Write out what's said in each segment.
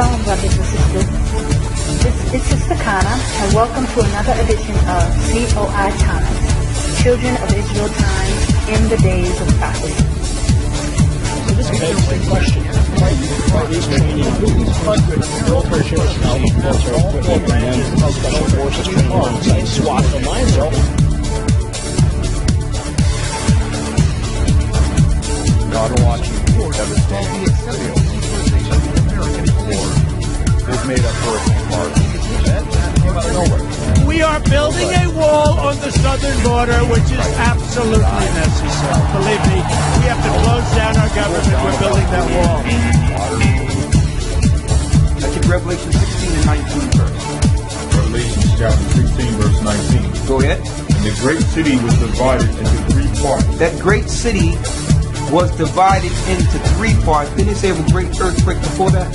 Shalom, brothers and sisters. This is Sister Kana, and welcome to another edition of Coitimes, Children of Israel Times in the Days of Prophecy. So this is a great question. Why is training military personnel, military equipment, and special forces training alongside SWAT and lines up? God watching devastating video is made up Hurricane Harvey. That came out of nowhere. We are building a wall on the southern border, which is absolutely necessary. Believe me, we have to close down our government. We're building that wall. That's in Revelation 16 and 19 verse. Revelation chapter 16, verse 19. Go ahead. And the great city was divided into three parts. That great city was divided into three parts. Didn't it say it was a great earthquake before that?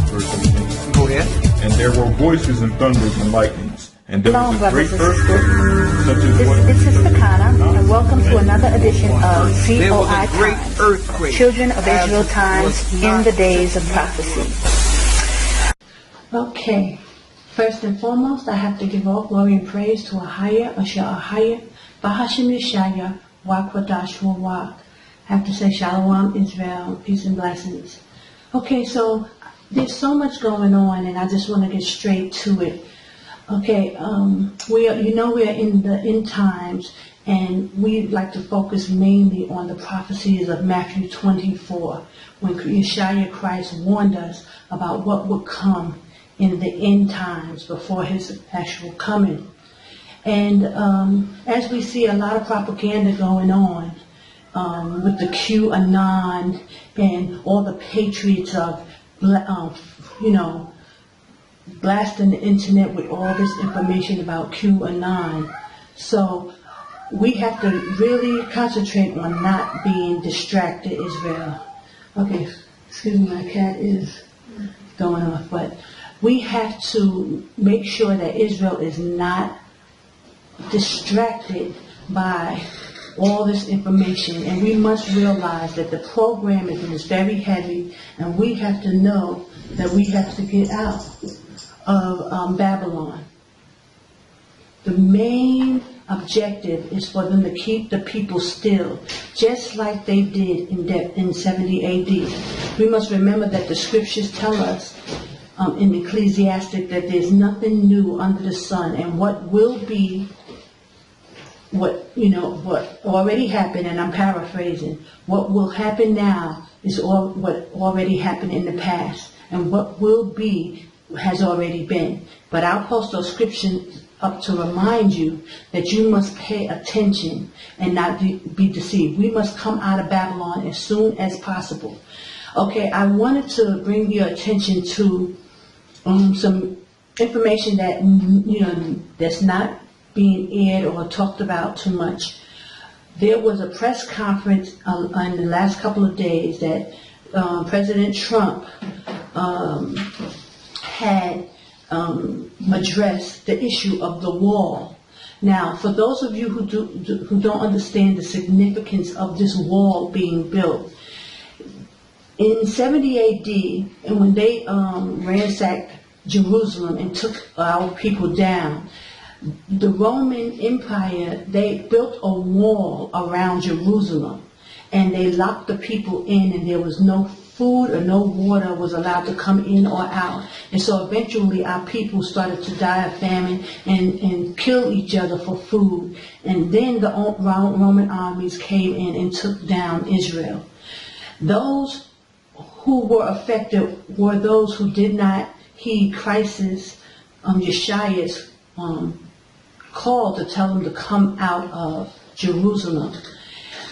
Verse 17. Go ahead. And there were voices and thunders and lightnings. And there Shalom, was a great brothers and earthquake, such as what... This is Sister Kana, and welcome to another edition of There was a great Coitimes, earthquake. Children of Israel Times was in not- the Days of Prophecy. Okay, first and foremost, I have to give all glory and praise to AHAYAH, AHAYAH, Bahashim Yeshaya, Wakwadash Wawak. I have to say Shalom, Israel, peace and blessings. Okay, so there's so much going on, and I just want to get straight to it. Okay, we're in the end times, and we like to focus mainly on the prophecies of Matthew 24, when Yeshua Christ warned us about what would come in the end times before his actual coming. And as we see a lot of propaganda going on with the QAnon and all the patriots of, blasting the internet with all this information about QAnon. So we have to really concentrate on not being distracted, Israel. Okay, excuse me, my cat is going off, but we have to make sure that Israel is not distracted by all this information, and we must realize that the programming is very heavy, and we have to know that we have to get out of Babylon. The main objective is for them to keep the people still, just like they did in 70 AD. We must remember that the scriptures tell us in Ecclesiastic that there's nothing new under the sun, and what will be, what already happened, and I'm paraphrasing, what will happen now is what already happened in the past, and what will be has already been. But I'll post those scriptures up to remind you that you must pay attention and not be deceived. We must come out of Babylon as soon as possible. Okay, I wanted to bring your attention to some information that that's not being aired or talked about too much. There was a press conference in the last couple of days that President Trump had addressed the issue of the wall. Now, for those of you who don't understand the significance of this wall being built, in 70 AD, and when they ransacked Jerusalem and took our people down, the Roman Empire, they built a wall around Jerusalem, and they locked the people in, and there was no food or no water was allowed to come in or out. And so eventually our people started to die of famine and kill each other for food. And then the Roman armies came in and took down Israel. Those who were affected were those who did not heed Christ's, Yeshua's call to tell them to come out of Jerusalem.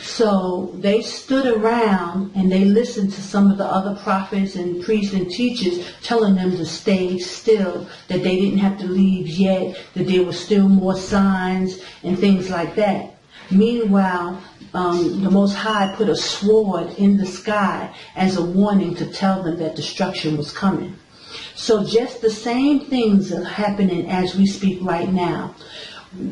So they stood around and they listened to some of the other prophets and priests and teachers telling them to stay still, that they didn't have to leave yet, that there were still more signs and things like that. Meanwhile, the Most High put a sword in the sky as a warning to tell them that destruction was coming. So just the same things are happening as we speak right now.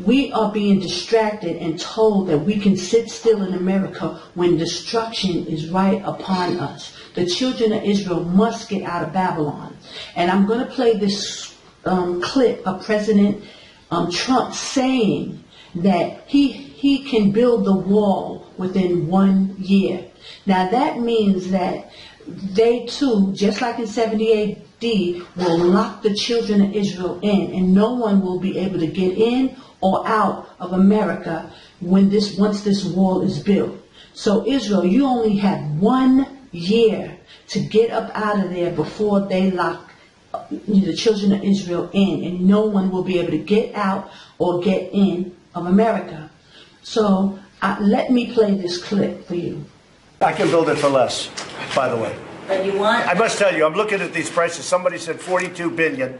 We are being distracted and told that we can sit still in America when destruction is right upon us. The children of Israel must get out of Babylon. And I'm going to play this clip of President Trump saying that he can build the wall within 1 year. Now that means that they too, just like in 70 AD, will lock the children of Israel in, and no one will be able to get in or out of America once this wall is built. So Israel, you only have 1 year to get up out of there before they lock the children of Israel in, and no one will be able to get out or get in of America. So let me play this clip for you. I can build it for less, by the way. But you want... I must tell you, I'm looking at these prices. Somebody said 42 billion.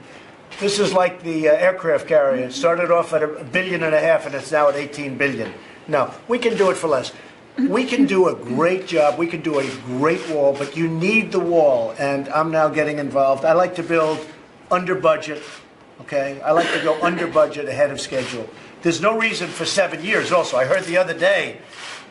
This is like the aircraft carrier. It started off at $1.5 billion and it's now at 18 billion. Now, we can do it for less. We can do a great job. We can do a great wall, but you need the wall. And I'm now getting involved. I like to build under budget, okay? I like to go under budget ahead of schedule. There's no reason for 7 years also. I heard the other day,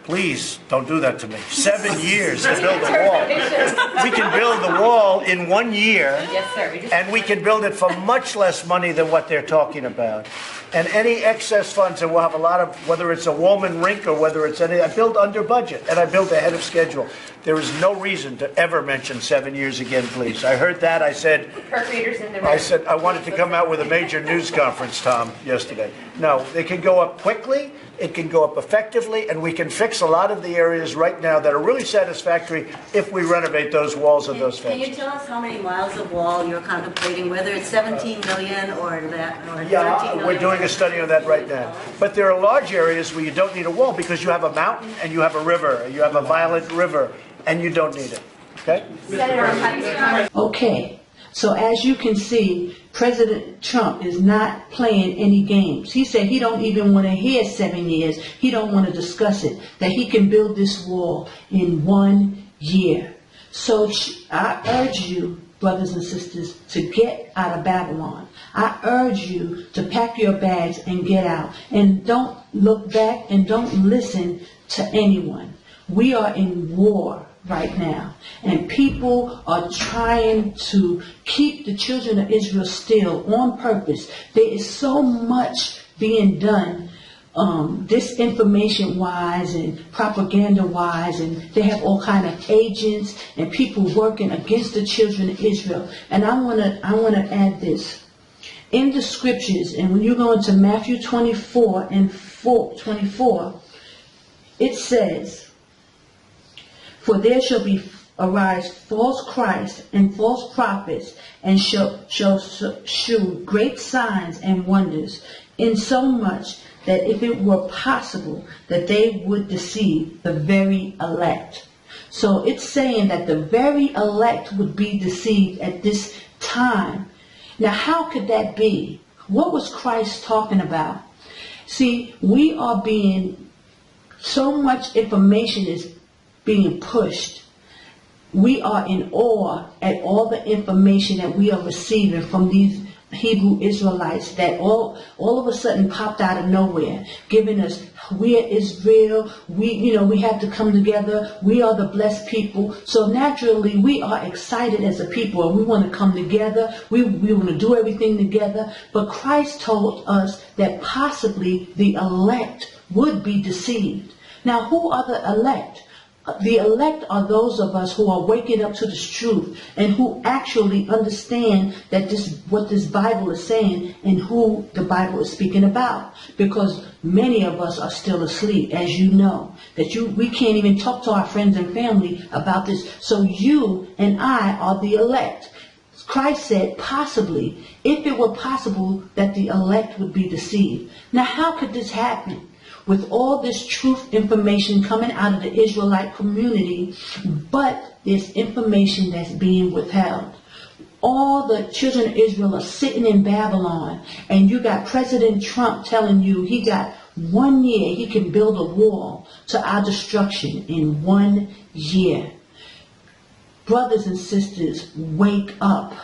please don't do that to me. 7 years to build a wall. We can build the wall in 1 year. Yes, sir. And we can build it for much less money than what they're talking about. And any excess funds, and we'll have a lot of, whether it's a Woolman rink or whether it's any, I build under budget and I build ahead of schedule. There is no reason to ever mention 7 years again, please. I heard that. I said, I wanted to come out with a major news conference, Tom, yesterday. No, it can go up quickly. It can go up effectively, and we can fix a lot of the areas right now that are really satisfactory if we renovate those walls and those fences. Can you tell us how many miles of wall you're contemplating, whether it's 17 million or that, or 13 million? We're doing a study on that right now. But there are large areas where you don't need a wall because you have a mountain and you have a river, you have a violent river, and you don't need it. Okay? Okay. So as you can see, President Trump is not playing any games. He said he don't even want to hear 7 years. He don't want to discuss it. That he can build this wall in 1 year. So I urge you, brothers and sisters, to get out of Babylon. I urge you to pack your bags and get out. And don't look back and don't listen to anyone. We are in war right now, and people are trying to keep the children of Israel still on purpose. There is so much being done disinformation wise and propaganda wise, and they have all kind of agents and people working against the children of Israel. And I want to add this in the scriptures, and when you go into Matthew 24 and 24, it says, "For there shall arise false Christs and false prophets, and shall shew great signs and wonders, insomuch that if it were possible, that they would deceive the very elect." So it's saying that the very elect would be deceived at this time. Now, how could that be? What was Christ talking about? See, we are being, so much information is being pushed. We are in awe at all the information that we are receiving from these Hebrew Israelites that all of a sudden popped out of nowhere, giving us, we are Israel, we have to come together, we are the blessed people. So naturally we are excited as a people, and we want to come together, we want to do everything together. But Christ told us that possibly the elect would be deceived. Now, who are the elect? The elect are those of us who are waking up to this truth and who actually understand that what this Bible is saying and who the Bible is speaking about. Because many of us are still asleep, as you know. We can't even talk to our friends and family about this. So you and I are the elect. Christ said possibly, if it were possible, that the elect would be deceived. Now, how could this happen? With all this truth information coming out of the Israelite community, but there's information that's being withheld. All the children of Israel are sitting in Babylon, and you got President Trump telling you he got 1 year, he can build a wall to our destruction in 1 year. Brothers and sisters, wake up.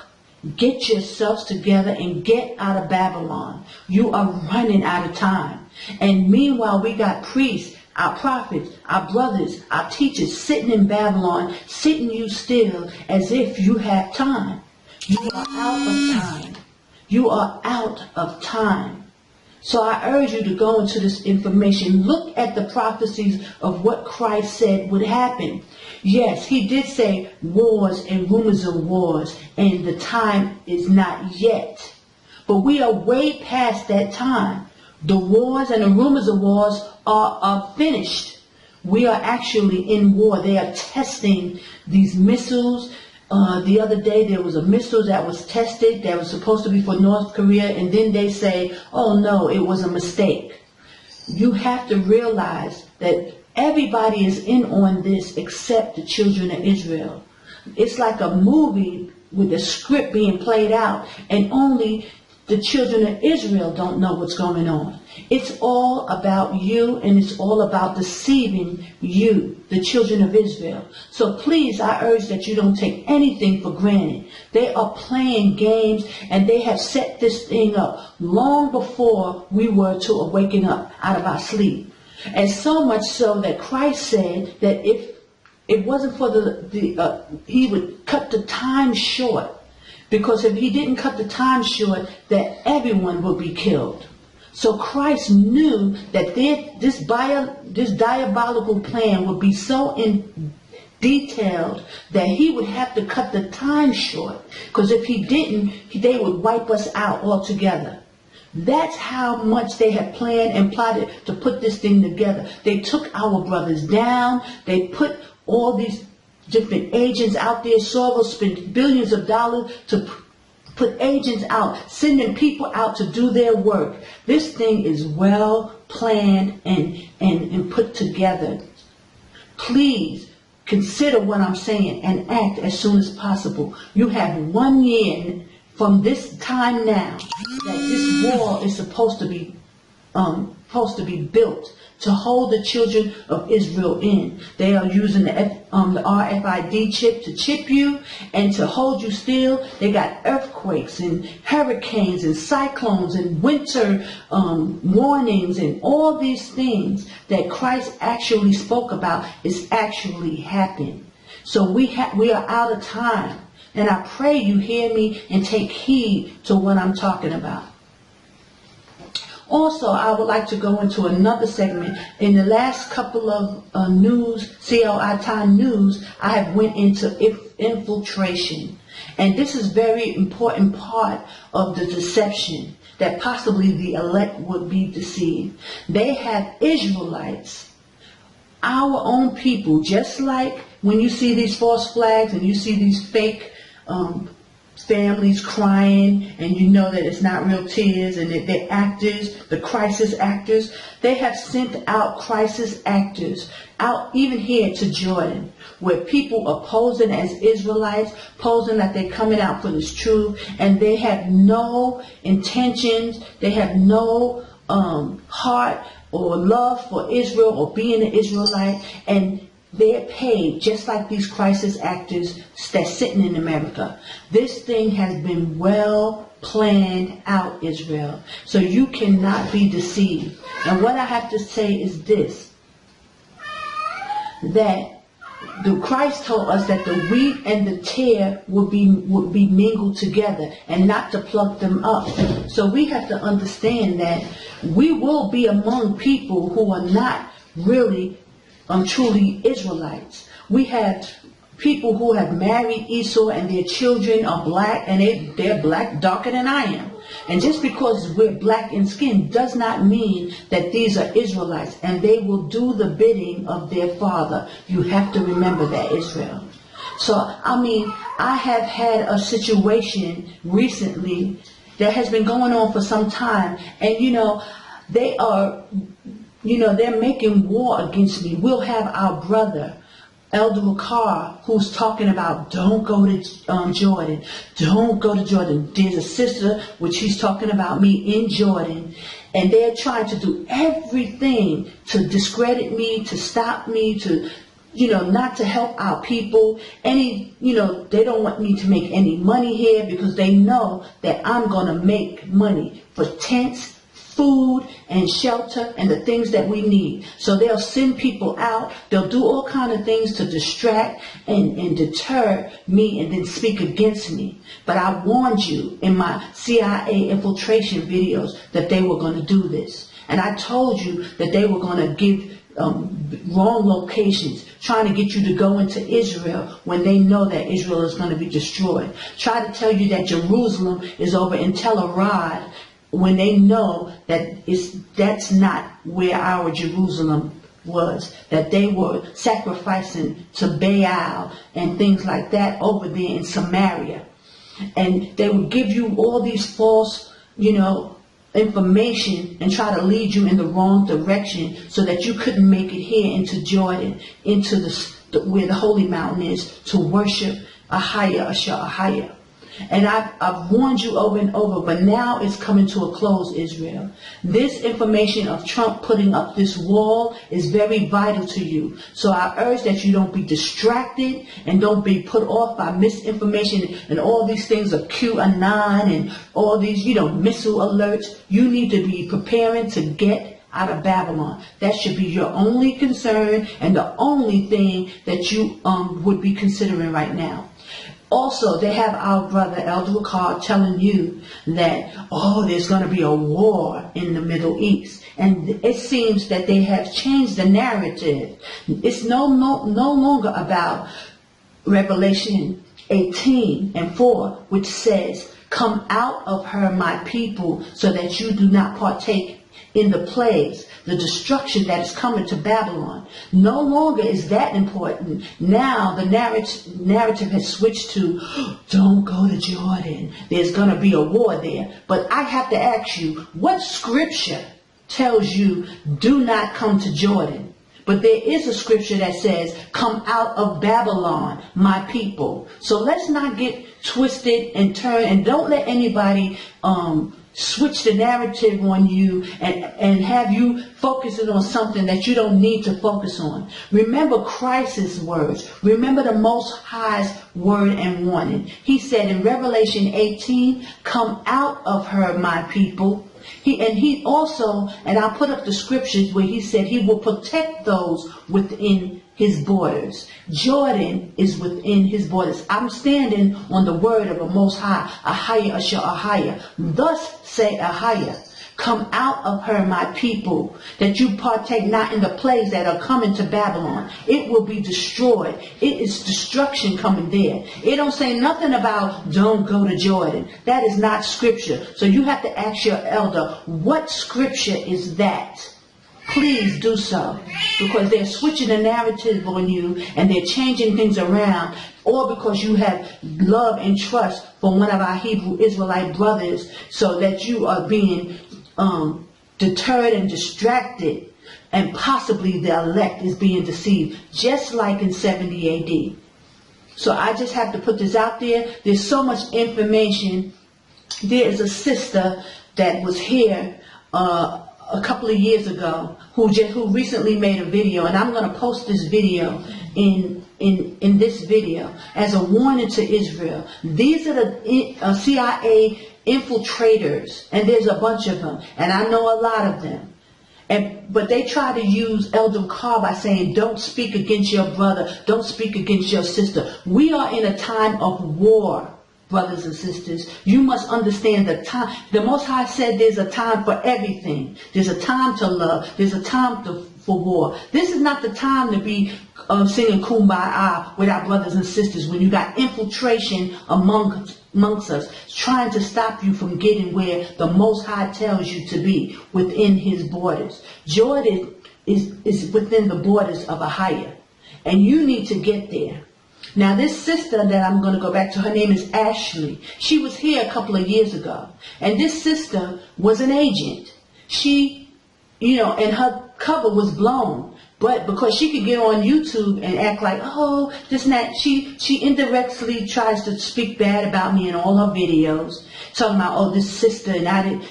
Get yourselves together and get out of Babylon. You are running out of time. And meanwhile, we got priests, our prophets, our brothers, our teachers sitting in Babylon, sitting you still as if you have time. You are out of time. You are out of time. So I urge you to go into this information. Look at the prophecies of what Christ said would happen. Yes, he did say wars and rumors of wars, and the time is not yet. But we are way past that time. The wars and the rumors of wars are finished. We are actually in war. They are testing these missiles. The other day there was a missile that was tested that was supposed to be for North Korea, and then they say, oh no, it was a mistake. You have to realize that everybody is in on this except the children of Israel. It's like a movie with the script being played out, and only the children of Israel don't know what's going on. It's all about you, and it's all about deceiving you, the children of Israel. So please, I urge that you don't take anything for granted. They are playing games, and they have set this thing up long before we were to awaken up out of our sleep. And so much so that Christ said that if it wasn't for he would cut the time short. Because if he didn't cut the time short, that everyone would be killed. So Christ knew that this diabolical plan would be so detailed that he would have to cut the time short. Because if he didn't, they would wipe us out altogether. That's how much they had planned and plotted to put this thing together. They took our brothers down. They put all these different agents out there. Soros spent billions of dollars to put agents out, sending people out to do their work. This thing is well planned and put together. Please consider what I'm saying and act as soon as possible. You have 1 year from this time now that this wall is supposed to be built to hold the children of Israel in. They are using the RFID chip to chip you and to hold you still. They got earthquakes and hurricanes and cyclones and winter warnings and all these things that Christ actually spoke about is actually happening. So we are out of time. And I pray you hear me and take heed to what I'm talking about. Also, I would like to go into another segment. In the last couple of news, CLI Time news, I have went into infiltration. And this is very important part of the deception, that possibly the elect would be deceived. They have Israelites, our own people, just like when you see these false flags and you see these fake families crying, and you know that it's not real tears, and that they're actors, the crisis actors. They have sent out crisis actors out even here to Jordan, where people are posing as Israelites, posing that they're coming out for this truth, and they have no intentions, they have no heart or love for Israel or being an Israelite, and they're paid just like these crisis actors that's sitting in America. This thing has been well planned out, Israel. So you cannot be deceived. And what I have to say is this, that Christ told us that the wheat and the tare would be mingled together and not to pluck them up. So we have to understand that we will be among people who are not really truly Israelites. We have people who have married Esau and their children are black, and they're black darker than I am. And just because we're black in skin does not mean that these are Israelites, and they will do the bidding of their father. You have to remember that, Israel. So, I have had a situation recently that has been going on for some time, and they're making war against me. We'll have our brother, Elder Makar, who's talking about don't go to Jordan. Don't go to Jordan. There's a sister, which he's talking about me in Jordan. And they're trying to do everything to discredit me, to stop me, to not to help our people. They don't want me to make any money here because they know that I'm going to make money for tents, food, and shelter, and the things that we need. So they'll send people out. They'll do all kind of things to distract and deter me and then speak against me. But I warned you in my CIA infiltration videos that they were going to do this. And I told you that they were going to give wrong locations, trying to get you to go into Israel when they know that Israel is going to be destroyed. Try to tell you that Jerusalem is over in Tel Aviv when they know that that's not where our Jerusalem was, that they were sacrificing to Baal and things like that over there in Samaria. And they would give you all these false, information and try to lead you in the wrong direction so that you couldn't make it here into Jordan, into where the holy mountain is, to worship AHAYAH. And I've warned you over and over, but now it's coming to a close, Israel. This information of Trump putting up this wall is very vital to you. So I urge that you don't be distracted and don't be put off by misinformation and all these things of QAnon and all these, missile alerts. You need to be preparing to get out of Babylon. That should be your only concern and the only thing that you would be considering right now. Also, they have our brother Elder Ricard telling you that, there's going to be a war in the Middle East. And it seems that they have changed the narrative. It's no longer about Revelation 18:4, which says, "Come out of her, my people, so that you do not partake in the plagues, the destruction that is coming to Babylon." No longer is that important. Now the narrative has switched to, don't go to Jordan. There's going to be a war there. But I have to ask you, what scripture tells you do not come to Jordan? But there is a scripture that says, come out of Babylon, my people. So let's not get twisted and turn, and don't let anybody switch the narrative on you and have you focusing on something that you don't need to focus on. Remember Christ's words. Remember the Most High's word and warning. He said in Revelation 18, come out of her, my people. He also, and I'll put up the scriptures where he said he will protect those within his borders. Jordan is within his borders. I'm standing on the word of the Most High, AHAYAH. Thus say AHAYAH, come out of her, my people, that you partake not in the plagues that are coming to Babylon. It will be destroyed. It is destruction coming there. It don't say nothing about don't go to Jordan. That is not scripture. So you have to ask your elder, what scripture is that? Please do so, because they're switching the narrative on you and they're changing things around, or because you have love and trust for one of our Hebrew Israelite brothers, so that you are being deterred and distracted, and possibly the elect is being deceived, just like in 70 AD. So I just have to put this out there. There's so much information. There is a sister that was here a couple of years ago who recently made a video, and I'm going to post this video in this video as a warning to Israel. These are the CIA infiltrators, and there's a bunch of them, and I know a lot of them. But they try to use Elder Carr by saying, don't speak against your brother, don't speak against your sister. We are in a time of war, brothers and sisters. You must understand the time. The Most High said there's a time for everything. There's a time to love. There's a time for war. This is not the time to be singing Kumbaya with our brothers and sisters when you got infiltration amongst us, trying to stop you from getting where the Most High tells you to be, within his borders. Jordan is within the borders of AHAYAH, and you need to get there. Now this sister that I'm going to go back to, her name is Ashley. She was here a couple of years ago. And this sister was an agent. She, and her cover was blown. But because she could get on YouTube and act like, oh, this and that, she indirectly tries to speak bad about me in all her videos. Talking about, oh, this sister, and I did,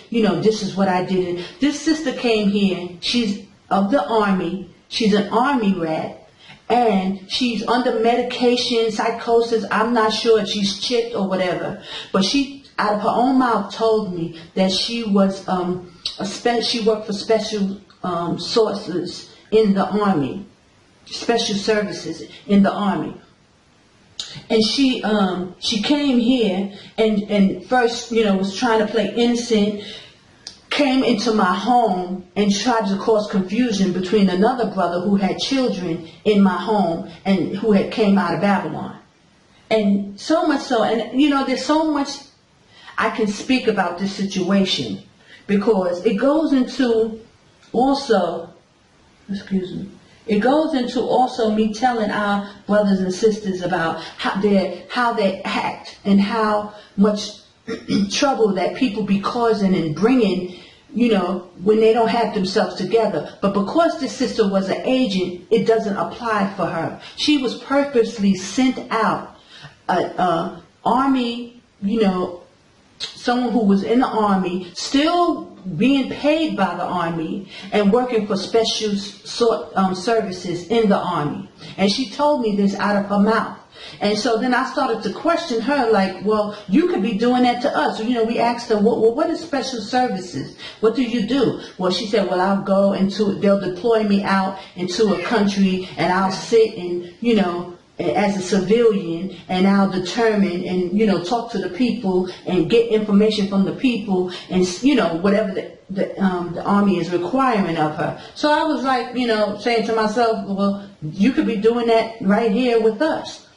this is what I did. This sister came here. She's of the army. She's an army rat. and she's under medication, psychosis. I'm not sure if she's chipped or whatever, but she, out of her own mouth, told me that she was she worked for special sources in the Army, special services in the Army. And she came here and first, was trying to play innocent, came into my home and tried to cause confusion between another brother who had children in my home and who had came out of Babylon. And so much so, and there's so much I can speak about this situation, because it goes into also, it goes into also me telling our brothers and sisters about how they act and how much trouble that people be causing and bringing, when they don't have themselves together. But because this sister was an agent, it doesn't apply for her. She was purposely sent out, Army, someone who was in the Army, still being paid by the Army and working for special services in the Army. And she told me this out of her mouth. And so then I started to question her, like, well, you could be doing that to us. We asked her, well, what is special services? What do you do? Well, she said, well, I'll go they'll deploy me out into a country and I'll sit and, as a civilian, and I'll determine and, talk to the people and get information from the people and, whatever the Army is requiring of her. So I was like, saying to myself, well, you could be doing that right here with us.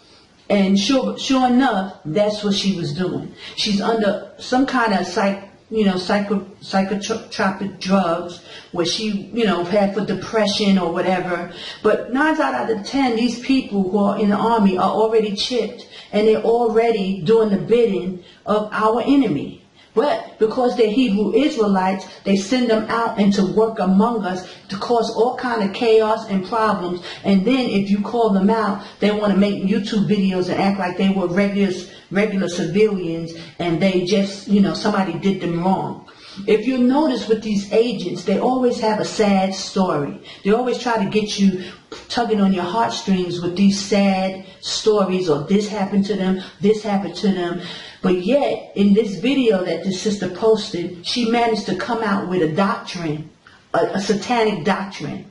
And sure enough, that's what she was doing. She's under some kind of psychotropic drugs, where she, had for depression or whatever. But 9 out of 10, these people who are in the Army are already chipped, and they're already doing the bidding of our enemy. But because they're Hebrew Israelites, they send them out and to work among us to cause all kind of chaos and problems. And then if you call them out, they want to make YouTube videos and act like they were regular civilians, and they just, somebody did them wrong. If you notice with these agents, they always have a sad story. They always try to get you tugging on your heartstrings with these sad stories, or this happened to them, this happened to them. But yet, in this video that this sister posted, she managed to come out with a doctrine, a satanic doctrine,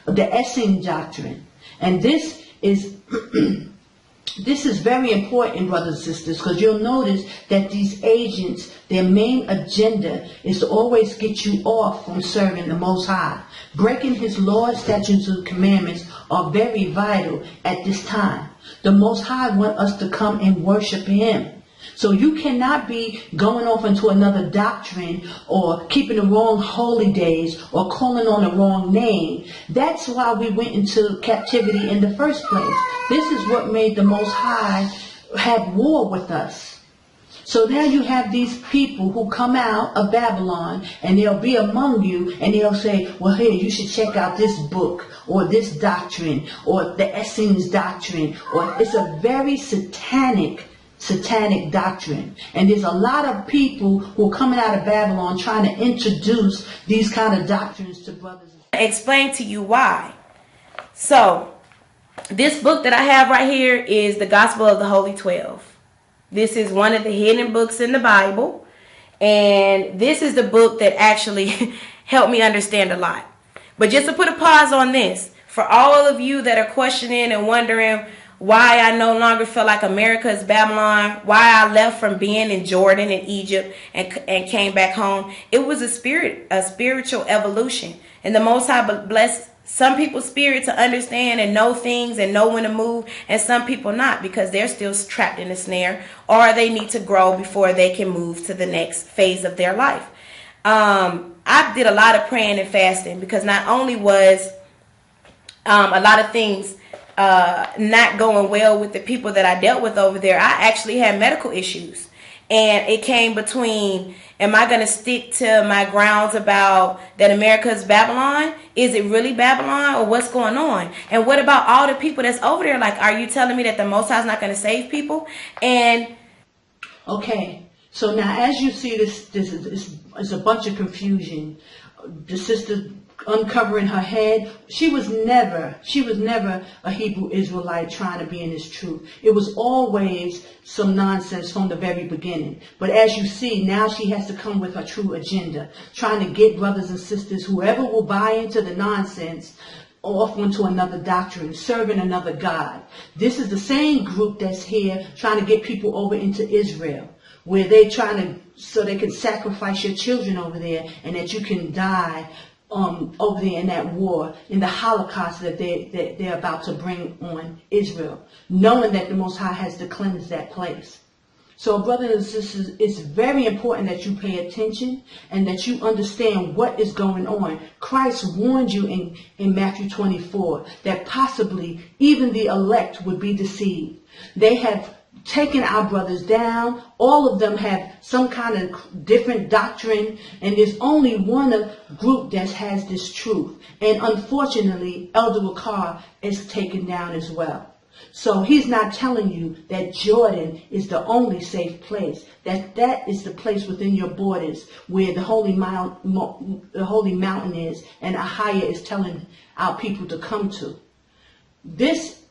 the Essene doctrine. And this is this is very important, brothers and sisters, because you'll notice that these agents, their main agenda is to always get you off from serving the Most High. Breaking His laws, statutes, and commandments are very vital at this time. The Most High wants us to come and worship Him. So you cannot be going off into another doctrine or keeping the wrong holy days or calling on the wrong name. That's why we went into captivity in the first place. This is what made the Most High have war with us. So now you have these people who come out of Babylon, and they'll be among you, and they'll say, well, here, you should check out this book or this doctrine or the Essenes doctrine. Or it's a very satanic doctrine. And there's a lot of people who are coming out of Babylon trying to introduce these kind of doctrines to brothers. Explain to you why. So this book that I have right here is the Gospel of the Holy 12. This is one of the hidden books in the Bible, and this is the book that actually helped me understand a lot. But just to put a pause on this, for all of you that are questioning and wondering why I no longer feel like America is Babylon, why I left from being in Jordan and Egypt and came back home, it was a spiritual evolution. And the Most High blessed some people's spirit to understand and know things and know when to move, and some people not, because they're still trapped in a snare, or they need to grow before they can move to the next phase of their life. I did a lot of praying and fasting, because not only was a lot of things not going well with the people that I dealt with over there, I actually had medical issues. And it came between, am I going to stick to my grounds about that America is Babylon? Is it really Babylon, or what's going on? And what about all the people that's over there? Like, are you telling me that the Most High is not going to save people? And okay, so now as you see, this is a bunch of confusion. The sister uncovering her head. She was never a Hebrew Israelite trying to be in this truth. It was always some nonsense from the very beginning. But as you see, now she has to come with her true agenda, trying to get brothers and sisters, whoever will buy into the nonsense, off onto another doctrine, serving another God. This is the same group that's here trying to get people over into Israel, where they're trying to, so they can sacrifice your children over there, and that you can die over there in that war, in the Holocaust that they're about to bring on Israel, knowing that the Most High has to cleanse that place. So, brothers and sisters, it's very important that you pay attention and that you understand what is going on. Christ warned you in Matthew 24 that possibly even the elect would be deceived. They have taken our brothers down. All of them have some kind of different doctrine, and there's only one group that has this truth. And unfortunately, Elder Wakar is taken down as well. So he's not telling you that Jordan is the only safe place. That is the place within your borders where the holy mountain is, and AHAYAH is telling our people to come to. This,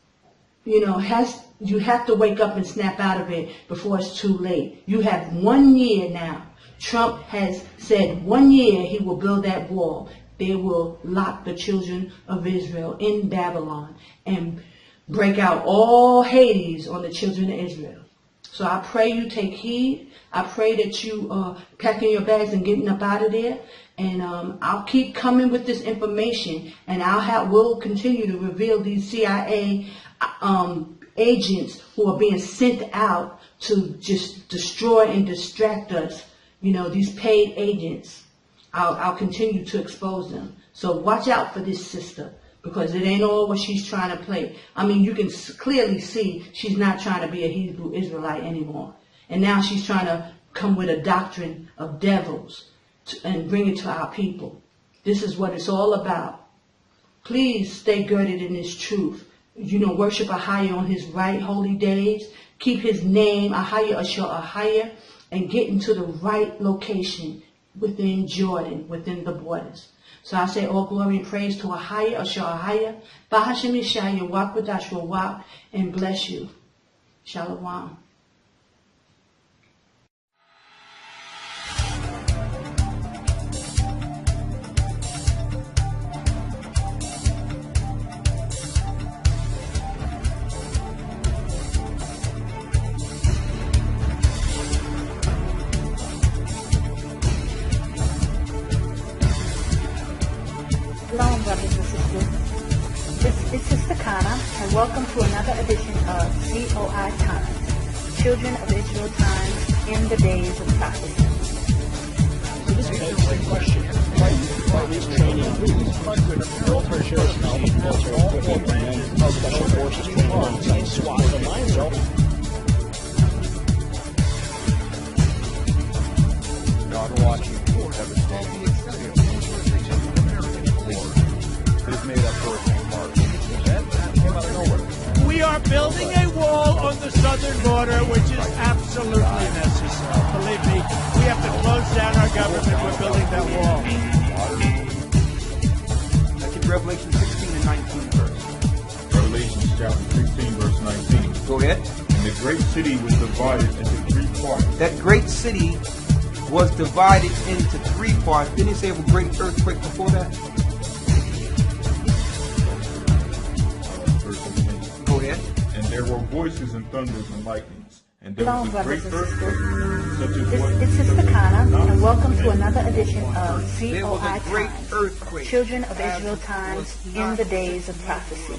you have to wake up and snap out of it before it's too late. You have 1 year now. Trump has said 1 year he will build that wall. They will lock the children of Israel in Babylon and break out all Hades on the children of Israel. So I pray you take heed. I pray that you packing your bags and getting up out of there. And I'll keep coming with this information, and we'll continue to reveal these CIA agents who are being sent out to just destroy and distract us. These paid agents. I'll continue to expose them. So watch out for this sister, because it ain't all what she's trying to play. I mean, you can clearly see she's not trying to be a Hebrew Israelite anymore. And now she's trying to come with a doctrine of devils and bring it to our people. This is what it's all about. Please stay girded in this truth. Worship AHAYAH on his right holy days. Keep his name, AHAYAH Asher AHAYAH, and get into the right location within Jordan, within the borders. So I say all glory and praise to AHAYAH Asher AHAYAH, Bahashem Yeshaya, walk with us, will walk and bless you. Shalom. Shalom, brothers and sisters. This is Sister Kana, and welcome to another edition of COI Times, Children of Israel Times in the Days of Prophecy. This is a great question. Why is training military personnel, military equipment, and special forces training alongside SWAT and myself? God watching for devastating made up Hurricane Mark. That came out of nowhere. We are building a wall on the southern border, which is absolutely necessary. Believe me, we have to close down our government. We're building that wall. That's in Revelation 16 and 19 verse. Revelation chapter 16, verse 19. Go ahead. And the great city was divided into 3 parts. That great city was divided into 3 parts. Didn't he say of a great earthquake before that? Go ahead. And there were voices and thunders and lightnings. And there Shalom, was a great brothers and earthquake, such as This is Sister Kana, and welcome to another edition of There was COI a great Times, earthquake. Children of Israel Times in the Days of Prophecy.